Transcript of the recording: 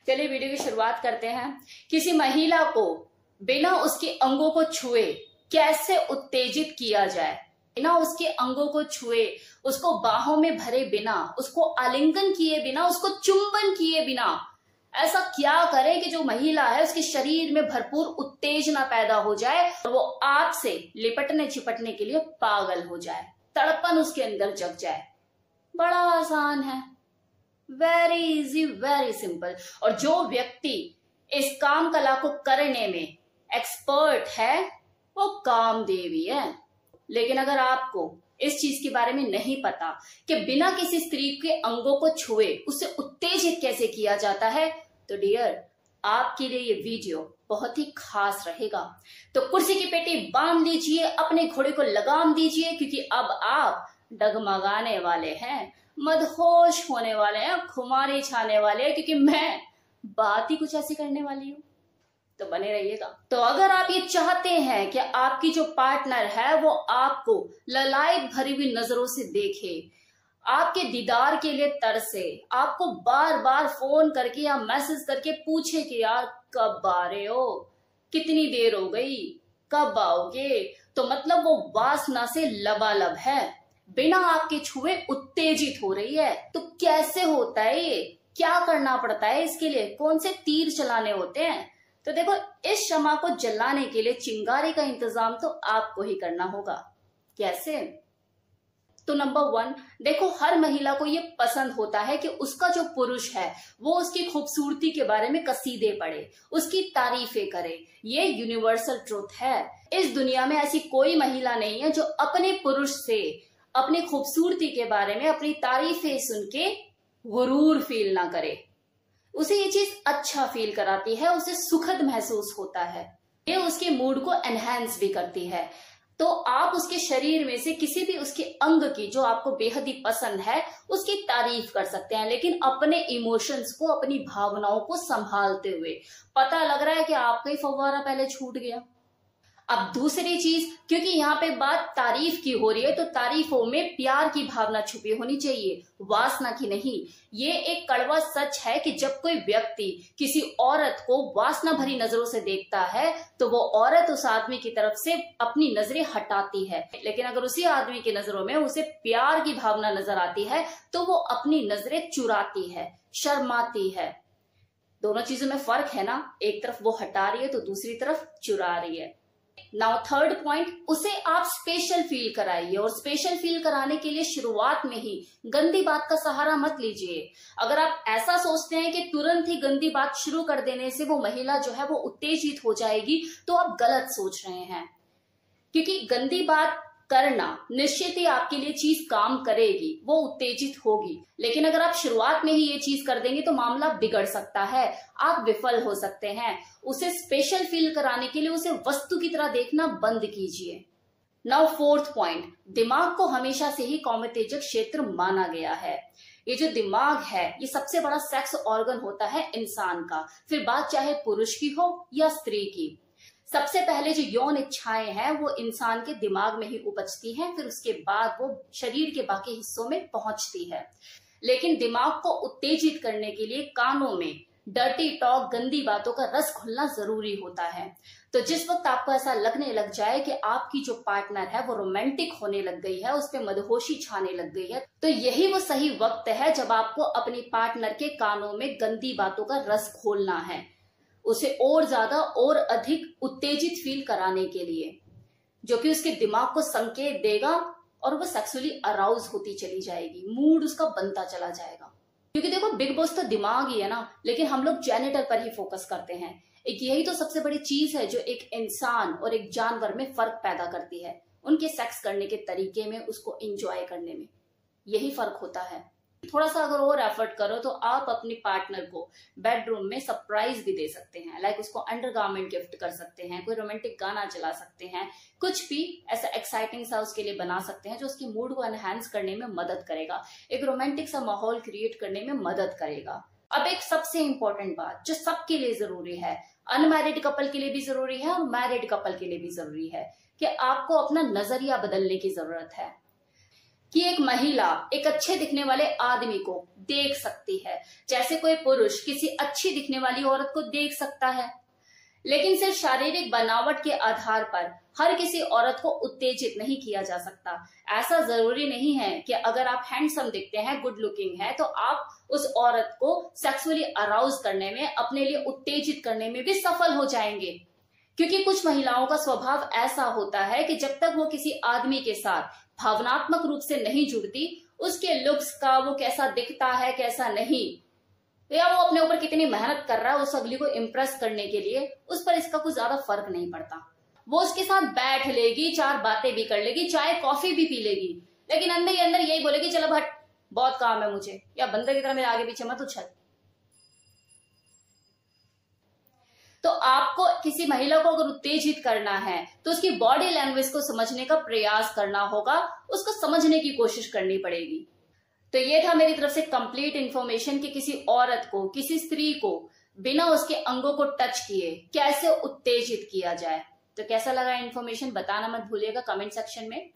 चलिए वीडियो की शुरुआत करते हैं। किसी महिला को बिना उसके अंगों को छुए कैसे उत्तेजित किया जाए, बिना उसके अंगों को छुए, उसको बाहों में भरे बिना, उसको आलिंगन किए बिना, उसको चुंबन किए बिना ऐसा क्या करें कि जो महिला है उसके शरीर में भरपूर उत्तेजना पैदा हो जाए और वो आपसे लिपटने चिपटने के लिए पागल हो जाए, तड़पन उसके अंदर जग जाए। बड़ा आसान है, वेरी इजी, वेरी सिंपल। और जो व्यक्ति इस काम कला को करने में एक्सपर्ट है वो कामदेवी है। लेकिन अगर आपको इस चीज के बारे में नहीं पता कि बिना किसी स्त्री के अंगों को छुए उसे उत्तेजित कैसे किया जाता है, तो डियर आपके लिए ये वीडियो बहुत ही खास रहेगा। तो कुर्सी की पेटी बांध लीजिए, अपने घोड़े को लगाम दीजिए, क्योंकि अब आप डगमगाने वाले हैं, मदहोश होने वाले हैं, खुमारी छाने वाले हैं, क्योंकि मैं बात ही कुछ ऐसी करने वाली हूं। तो बने रहिएगा। तो अगर आप ये चाहते हैं कि आपकी जो पार्टनर है वो आपको ललायत भरी हुई नजरों से देखे, आपके दीदार के लिए तरसे, आपको बार बार फोन करके या मैसेज करके पूछे कि यार कब आ रहे हो, कितनी देर हो गई, कब आओगे, तो मतलब वो वासना से लबालब है, बिना आपके छुए उत्तेजित हो रही है। तो कैसे होता है ये, क्या करना पड़ता है इसके लिए, कौन से तीर चलाने होते हैं? तो देखो, इस शमा को जलाने के लिए चिंगारी का इंतजाम तो आपको ही करना होगा। कैसे? तो नंबर 1, देखो हर महिला को ये पसंद होता है कि उसका जो पुरुष है वो उसकी खूबसूरती के बारे में कसीदे पढ़े, उसकी तारीफें करे। ये यूनिवर्सल ट्रूथ है। इस दुनिया में ऐसी कोई महिला नहीं है जो अपने पुरुष से अपनी खूबसूरती के बारे में अपनी तारीफें सुन के गुरूर फील ना करे। उसे ये चीज अच्छा फील कराती है, उसे सुखद महसूस होता है, ये उसके मूड को एनहांस भी करती है। तो आप उसके शरीर में से किसी भी उसके अंग की जो आपको बेहद ही पसंद है उसकी तारीफ कर सकते हैं, लेकिन अपने इमोशंस को, अपनी भावनाओं को संभालते हुए। पता लग रहा है कि आपका ही फव्वारा पहले छूट गया। अब दूसरी चीज, क्योंकि यहाँ पे बात तारीफ की हो रही है तो तारीफों में प्यार की भावना छुपी होनी चाहिए, वासना की नहीं। ये एक कड़वा सच है कि जब कोई व्यक्ति किसी औरत को वासना भरी नजरों से देखता है तो वो औरत उस आदमी की तरफ से अपनी नजरें हटाती है, लेकिन अगर उसी आदमी की नजरों में उसे प्यार की भावना नजर आती है तो वो अपनी नजरें चुराती है, शर्माती है। दोनों चीजों में फर्क है ना, एक तरफ वो हटा रही है तो दूसरी तरफ चुरा रही है। नाउ थर्ड पॉइंट, उसे आप स्पेशल फील कराइए। और स्पेशल फील कराने के लिए शुरुआत में ही गंदी बात का सहारा मत लीजिए। अगर आप ऐसा सोचते हैं कि तुरंत ही गंदी बात शुरू कर देने से वो महिला जो है वो उत्तेजित हो जाएगी, तो आप गलत सोच रहे हैं। क्योंकि गंदी बात करना निश्चित ही आपके लिए चीज काम करेगी, वो उत्तेजित होगी, लेकिन अगर आप शुरुआत में ही ये चीज कर देंगे तो मामला बिगड़ सकता है, आप विफल हो सकते हैं। उसे स्पेशल फील कराने के लिए उसे वस्तु की तरह देखना बंद कीजिए। नाउ फोर्थ पॉइंट, दिमाग को हमेशा से ही कौमोत्तेजक क्षेत्र माना गया है। ये जो दिमाग है ये सबसे बड़ा सेक्स ऑर्गन होता है इंसान का, फिर बात चाहे पुरुष की हो या स्त्री की। सबसे पहले जो यौन इच्छाएं हैं वो इंसान के दिमाग में ही उपजती हैं, फिर उसके बाद वो शरीर के बाकी हिस्सों में पहुंचती है। लेकिन दिमाग को उत्तेजित करने के लिए कानों में डर्टी टॉक, गंदी बातों का रस घुलना जरूरी होता है। तो जिस वक्त आपको ऐसा लगने लग जाए कि आपकी जो पार्टनर है वो रोमांटिक होने लग गई है, उस पर मदहोशी छाने लग गई है, तो यही वो सही वक्त है जब आपको अपनी पार्टनर के कानों में गंदी बातों का रस घोलना है, उसे और ज्यादा और अधिक उत्तेजित फील कराने के लिए, जो कि उसके दिमाग को संकेत देगा और वो सेक्सुअली अराउज होती चली जाएगी, मूड उसका बनता चला जाएगा। क्योंकि देखो, बिग बॉस तो दिमाग ही है ना, लेकिन हम लोग जेनिटल पर ही फोकस करते हैं। एक यही तो सबसे बड़ी चीज है जो एक इंसान और एक जानवर में फर्क पैदा करती है, उनके सेक्स करने के तरीके में, उसको एंजॉय करने में, यही फर्क होता है। थोड़ा सा अगर और एफर्ट करो तो आप अपनी पार्टनर को बेडरूम में सरप्राइज भी दे सकते हैं, लाइक उसको अंडरगारमेंट गिफ्ट कर सकते हैं, कोई रोमांटिक गाना चला सकते हैं, कुछ भी ऐसा एक्साइटिंग सा उसके लिए बना सकते हैं जो उसके मूड को एनहांस करने में मदद करेगा, एक रोमांटिक सा माहौल क्रिएट करने में मदद करेगा। अब एक सबसे इंपॉर्टेंट बात जो सबके लिए जरूरी है, अनमैरिड कपल के लिए भी जरूरी है और मैरिड कपल के लिए भी जरूरी है, कि आपको अपना नजरिया बदलने की जरूरत है। कि एक महिला एक अच्छे दिखने वाले आदमी को देख सकती है, जैसे कोई पुरुष किसी अच्छी दिखने वाली औरत को देख सकता है। लेकिन सिर्फ शारीरिक बनावट के आधार पर हर किसी औरत को उत्तेजित नहीं किया जा सकता। ऐसा जरूरी नहीं है कि अगर आप हैंडसम दिखते हैं, गुड लुकिंग है, तो आप उस औरत को सेक्सुअली अराउज करने में, अपने लिए उत्तेजित करने में भी सफल हो जाएंगे। क्योंकि कुछ महिलाओं का स्वभाव ऐसा होता है कि जब तक वो किसी आदमी के साथ भावनात्मक रूप से नहीं जुड़ती, उसके लुक्स का, वो कैसा दिखता है कैसा नहीं, या वो अपने ऊपर कितनी मेहनत कर रहा है उस अगली को इम्प्रेस करने के लिए, उस पर इसका कुछ ज्यादा फर्क नहीं पड़ता। वो उसके साथ बैठ लेगी, चार बातें भी कर लेगी, चाय कॉफी भी पी लेगी, लेकिन अंदर ही अंदर यही बोलेगी चलो भट, बहुत काम है मुझे, या बंदर की तरह मेरे आगे पीछे मत उछल। तो आपको किसी महिला को अगर उत्तेजित करना है तो उसकी बॉडी लैंग्वेज को समझने का प्रयास करना होगा, उसको समझने की कोशिश करनी पड़ेगी। तो ये था मेरी तरफ से कंप्लीट इंफॉर्मेशन कि किसी औरत को, किसी स्त्री को बिना उसके अंगों को टच किए कैसे उत्तेजित किया जाए। तो कैसा लगा इंफॉर्मेशन बताना मत भूलिएगा कमेंट सेक्शन में।